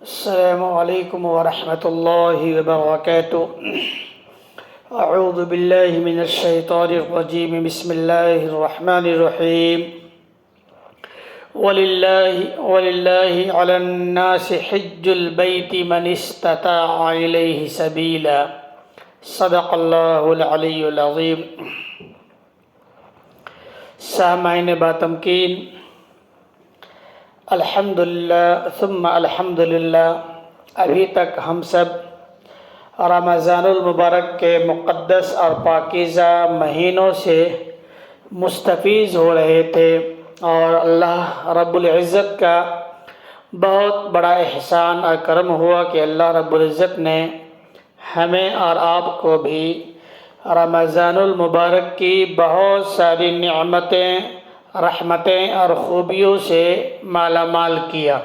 السلام علیکم ورحمۃ اللہ وبرکاتہ۔ اعوذ باللہ من الشیطان الرجیم، بسم اللہ الرحمن الرحیم۔ وَلِلَّهِ عَلَى النَّاسِ حِجُّ الْبَيْتِ مَنِ اسْتَطَاعَ إِلَيْهِ سَبِيلًا۔ صدق اللہ العلی العظیم۔ سامعین باتمکین، الحمدللہ ثم الحمدللہ، ابھی تک ہم سب رمضان المبارک کے مقدس اور پاکیزہ مہینوں سے مستفیض ہو رہے تھے، اور اللہ رب العزت کا بہت بڑا احسان اور کرم ہوا کہ اللہ رب العزت نے ہمیں اور آپ کو بھی رمضان المبارک کی بہت ساری نعمتیں، رحمتیں اور خوبیوں سے مالا مال کیا۔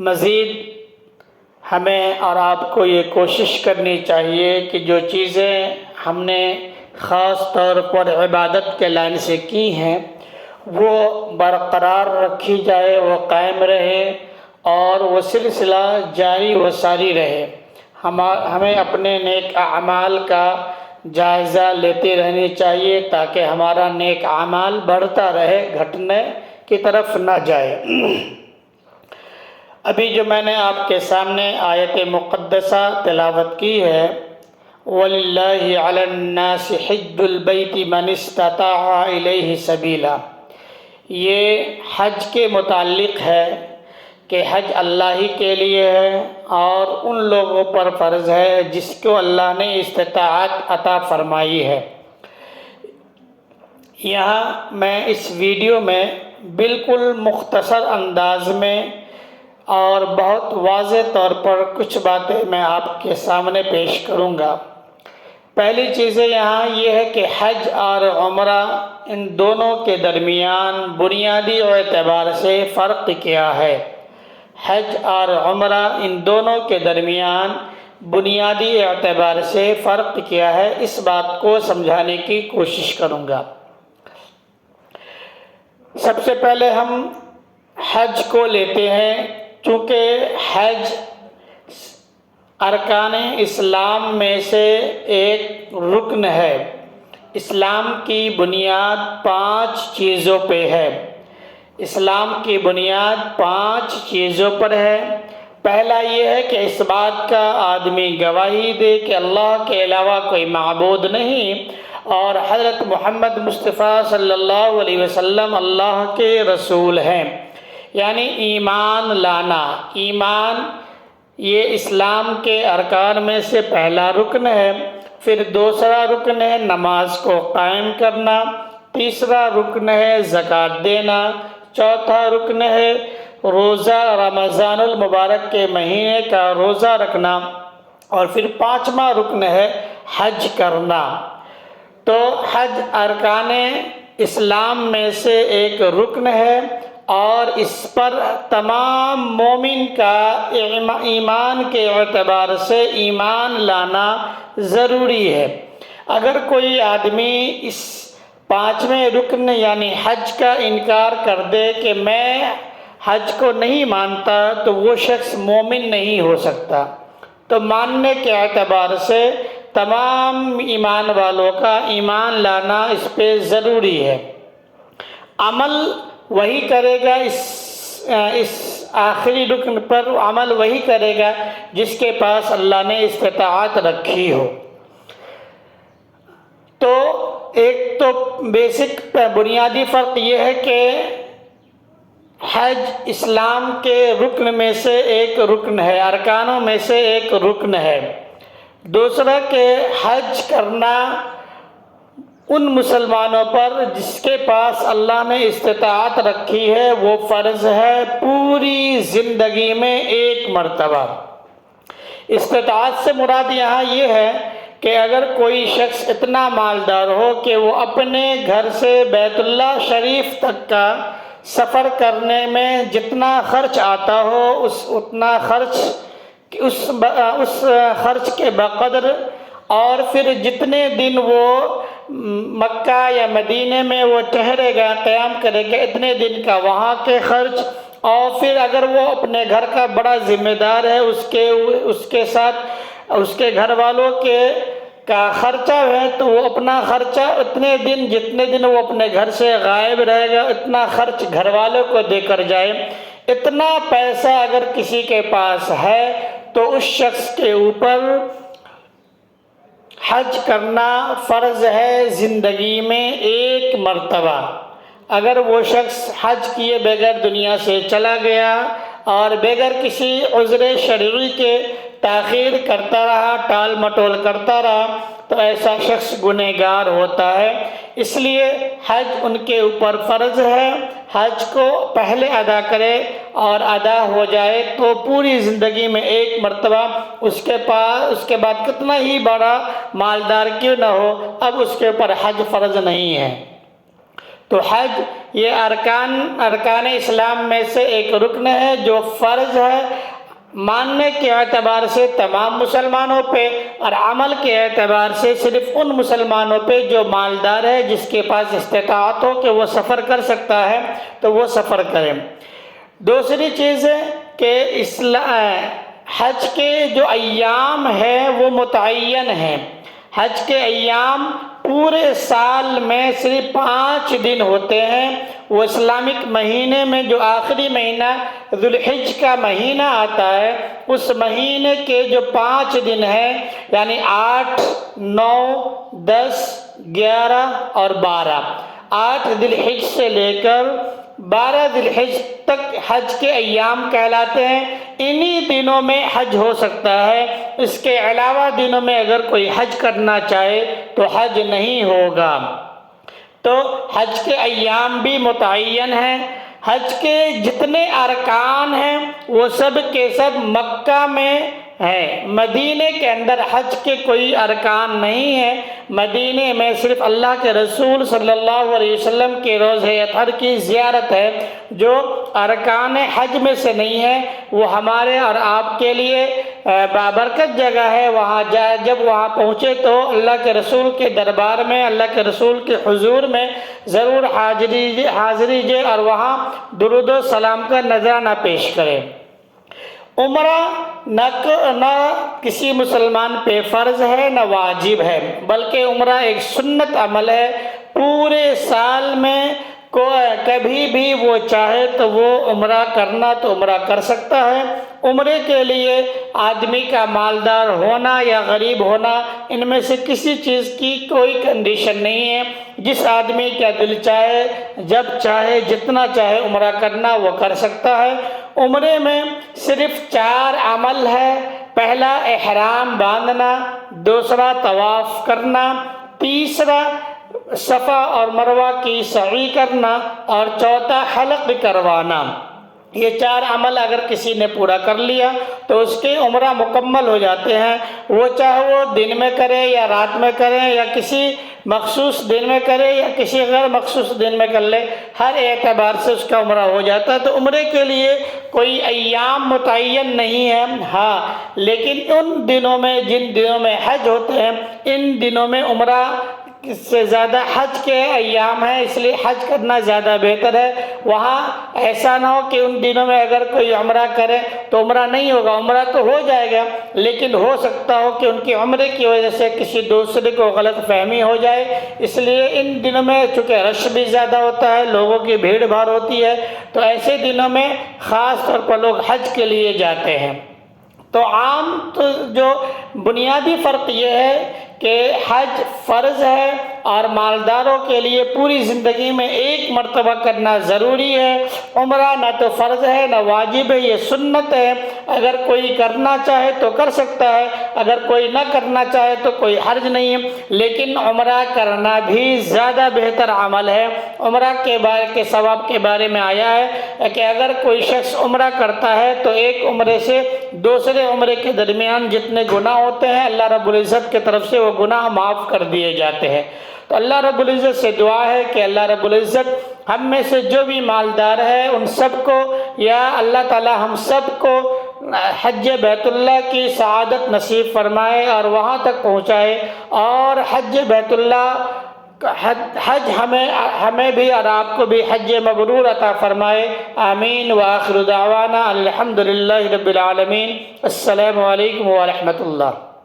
مزید ہمیں اور آپ کو یہ کوشش کرنی چاہیے کہ جو چیزیں ہم نے خاص طور پر عبادت کے لائن سے کی ہیں وہ برقرار رکھی جائے، وہ قائم رہے اور وہ سلسلہ جاری و ساری رہے۔ ہمیں اپنے نیک اعمال کا جائزہ لیتے رہنی چاہیے تاکہ ہمارا نیک اعمال بڑھتا رہے، گھٹنے کی طرف نہ جائے۔ ابھی جو میں نے آپ کے سامنے آیت مقدسہ تلاوت کی ہے، وَلِلَّهِ عَلَى النَّاسِ حِجُّ الْبَيْتِ مَنِ اسْتَطَاعَ إِلَيْهِ سَبِيلًا، یہ حج کے متعلق ہے کہ حج اللہ ہی کے لیے ہے اور ان لوگوں پر فرض ہے جس کو اللہ نے استطاعت عطا فرمائی ہے۔ یہاں میں اس ویڈیو میں بالکل مختصر انداز میں اور بہت واضح طور پر کچھ باتیں میں آپ کے سامنے پیش کروں گا۔ پہلی چیزیں یہاں یہ ہے کہ حج اور عمرہ ان دونوں کے درمیان بنیادی اعتبار سے فرق کیا ہے۔ حج اور عمرہ ان دونوں کے درمیان بنیادی اعتبار سے فرق کیا ہے، اس بات کو سمجھانے کی کوشش کروں گا۔ سب سے پہلے ہم حج کو لیتے ہیں، چونکہ حج ارکان اسلام میں سے ایک رکن ہے۔ اسلام کی بنیاد 5 چیزوں پہ ہے۔ اسلام کی بنیاد 5 چیزوں پر ہے۔ پہلا یہ ہے کہ اس بات کا آدمی گواہی دے کہ اللہ کے علاوہ کوئی معبود نہیں اور حضرت محمد مصطفیٰ صلی اللہ علیہ وسلم اللہ کے رسول ہیں، یعنی ایمان لانا۔ ایمان یہ اسلام کے ارکان میں سے پہلا رکن ہے۔ پھر دوسرا رکن ہے نماز کو قائم کرنا، تیسرا رکن ہے زکوٰۃ دینا، چوتھا رکن ہے روزہ رمضان المبارک کے مہینے کا روزہ رکھنا، اور پھر 5واں رکن ہے حج کرنا۔ تو حج ارکان اسلام میں سے ایک رکن ہے اور اس پر تمام مومن کا ایمان کے اعتبار سے ایمان لانا ضروری ہے۔ اگر کوئی آدمی اس 5ویں رکن یعنی حج کا انکار کر دے کہ میں حج کو نہیں مانتا تو وہ شخص مومن نہیں ہو سکتا۔ تو ماننے کے اعتبار سے تمام ایمان والوں کا ایمان لانا اس پہ ضروری ہے۔ عمل وہی کرے گا، اس آخری رکن پر عمل وہی کرے گا جس کے پاس اللہ نے استطاعت رکھی ہو۔ تو ایک تو بیسک بنیادی فرق یہ ہے کہ حج اسلام کے رکن میں سے ایک رکن ہے، ارکانوں میں سے ایک رکن ہے۔ دوسرا کہ حج کرنا ان مسلمانوں پر جس کے پاس اللہ نے استطاعت رکھی ہے وہ فرض ہے پوری زندگی میں ایک مرتبہ۔ استطاعت سے مراد یہاں یہ ہے کہ اگر کوئی شخص اتنا مالدار ہو کہ وہ اپنے گھر سے بیت اللہ شریف تک کا سفر کرنے میں جتنا خرچ آتا ہو اتنا خرچ اس خرچ کے بقدر، اور پھر جتنے دن وہ مکہ یا مدینے میں وہ ٹھہرے گا، قیام کرے گا، اتنے دن کا وہاں کے خرچ اور پھر اگر وہ اپنے گھر کا بڑا ذمہ دار ہے، اس کے ساتھ اس کے گھر والوں کا خرچہ ہے، تو وہ اپنا خرچہ اتنے دن جتنے دن وہ اپنے گھر سے غائب رہے گا اتنا خرچ گھر والوں کو دے کر جائے۔ اتنا پیسہ اگر کسی کے پاس ہے تو اس شخص کے اوپر حج کرنا فرض ہے زندگی میں ایک مرتبہ۔ اگر وہ شخص حج کیے بغیر دنیا سے چلا گیا اور بغیر کسی عذر شرعی کے تاخیر کرتا رہا، ٹال مٹول کرتا رہا، تو ایسا شخص گنہگار ہوتا ہے۔ اس لیے حج ان کے اوپر فرض ہے۔ حج کو پہلے ادا کرے اور ادا ہو جائے تو پوری زندگی میں ایک مرتبہ، اس کے بعد کتنا ہی بڑا مالدار کیوں نہ ہو، اب اس کے اوپر حج فرض نہیں ہے۔ تو حج یہ ارکان اسلام میں سے ایک رکن ہے جو فرض ہے ماننے کے اعتبار سے تمام مسلمانوں پہ، اور عمل کے اعتبار سے صرف ان مسلمانوں پہ جو مالدار ہے، جس کے پاس استطاعت ہو کہ وہ سفر کر سکتا ہے تو وہ سفر کرے۔ دوسری چیز ہے کہ حج کے جو ایام ہیں وہ متعین ہیں۔ حج کے ایام پورے سال میں صرف 5 دن ہوتے ہیں۔ وہ اسلامک مہینے میں جو آخری مہینہ ذو الحج کا مہینہ آتا ہے، اس مہینے کے جو 5 دن ہیں، یعنی 8، 9، 10، 11 اور 12، 8 ذی الحج سے لے کر 12 ذی الحج تک حج کے ایام کہلاتے ہیں۔ انہی دنوں میں حج ہو سکتا ہے، اس کے علاوہ دنوں میں اگر کوئی حج کرنا چاہے تو حج نہیں ہوگا۔ تو حج کے ایام بھی متعین ہیں۔ حج کے جتنے ارکان ہیں وہ سب کے سب مکہ میں ہیں، مدینے کے اندر حج کے کوئی ارکان نہیں ہیں۔ مدینے میں صرف اللہ کے رسول صلی اللہ علیہ وسلم کے روضہ اطہر کی زیارت ہے، جو ارکان حج میں سے نہیں ہے۔ وہ ہمارے اور آپ کے لیے بابرکت جگہ ہے۔ وہاں جب وہاں پہنچے تو اللہ کے رسول کے دربار میں، اللہ کے رسول کے حضور میں ضرور حاضری دے اور وہاں درود و سلام کا نذرانہ پیش کرے۔ عمرہ نہ کسی مسلمان پہ فرض ہے نہ واجب ہے، بلکہ عمرہ ایک سنت عمل ہے۔ پورے سال میں کبھی بھی وہ چاہے تو وہ عمرہ کرنا تو عمرہ کر سکتا ہے۔ عمرے کے لیے آدمی کا مالدار ہونا یا غریب ہونا، ان میں سے کسی چیز کی کوئی کنڈیشن نہیں ہے۔ جس آدمی کا دل چاہے، جب چاہے، جتنا چاہے عمرہ کرنا وہ کر سکتا ہے۔ عمرے میں صرف 4 عمل ہے۔ پہلا احرام باندھنا، دوسرا طواف کرنا، تیسرا صفا اور مروہ کی سعی کرنا، اور چوتھا حلق کروانا۔ یہ 4 عمل اگر کسی نے پورا کر لیا تو اس کے عمرہ مکمل ہو جاتے ہیں۔ وہ چاہے وہ دن میں کرے یا رات میں کرے یا کسی مخصوص دن میں کرے یا کسی غیر مخصوص دن میں کر لے، ہر اعتبار سے اس کا عمرہ ہو جاتا ہے۔ تو عمرے کے لیے کوئی ایام متعین نہیں ہے، ہاں لیکن ان دنوں میں جن دنوں میں حج ہوتے ہیں، ان دنوں میں عمرہ سے زیادہ حج کے ایام ہیں، اس لیے حج کرنا زیادہ بہتر ہے۔ وہاں ایسا نہ ہو کہ ان دنوں میں اگر کوئی عمرہ کرے تو عمرہ نہیں ہوگا، عمرہ تو ہو جائے گا لیکن ہو سکتا ہو کہ ان کی عمرے کی وجہ سے کسی دوسرے کو غلط فہمی ہو جائے۔ اس لیے ان دنوں میں چونکہ رش بھی زیادہ ہوتا ہے، لوگوں کی بھیڑ بھاڑ ہوتی ہے، تو ایسے دنوں میں خاص طور پر لوگ حج کے لیے جاتے ہیں۔ تو جو بنیادی فرق یہ ہے کہ حج فرض ہے اور مالداروں کے لیے پوری زندگی میں ایک مرتبہ کرنا ضروری ہے۔ عمرہ نہ تو فرض ہے نہ واجب ہے، یہ سنت ہے۔ اگر کوئی کرنا چاہے تو کر سکتا ہے، اگر کوئی نہ کرنا چاہے تو کوئی حرج نہیں ہے، لیکن عمرہ کرنا بھی زیادہ بہتر عمل ہے۔ عمرہ کے ثواب کے بارے میں آیا ہے کہ اگر کوئی شخص عمرہ کرتا ہے تو ایک عمرے سے دوسرے عمرے کے درمیان جتنے گناہ ہوتے ہیں، اللہ رب العزت کی طرف سے وہ گناہ معاف کر دیے جاتے ہیں۔ تو اللہ رب العزت سے دعا ہے کہ اللہ رب العزت ہم میں سے جو بھی مالدار ہے ان سب کو، یا اللہ تعالی ہم سب کو حج بیت اللہ کی سعادت نصیب فرمائے اور وہاں تک پہنچائے، اور حج بیت اللہ حج ہمیں بھی اور آپ کو بھی حج مبرور عطا فرمائے، آمین۔ وآخر دعوانا الحمدللہ رب العالمین۔ السلام علیکم ورحمۃ اللہ۔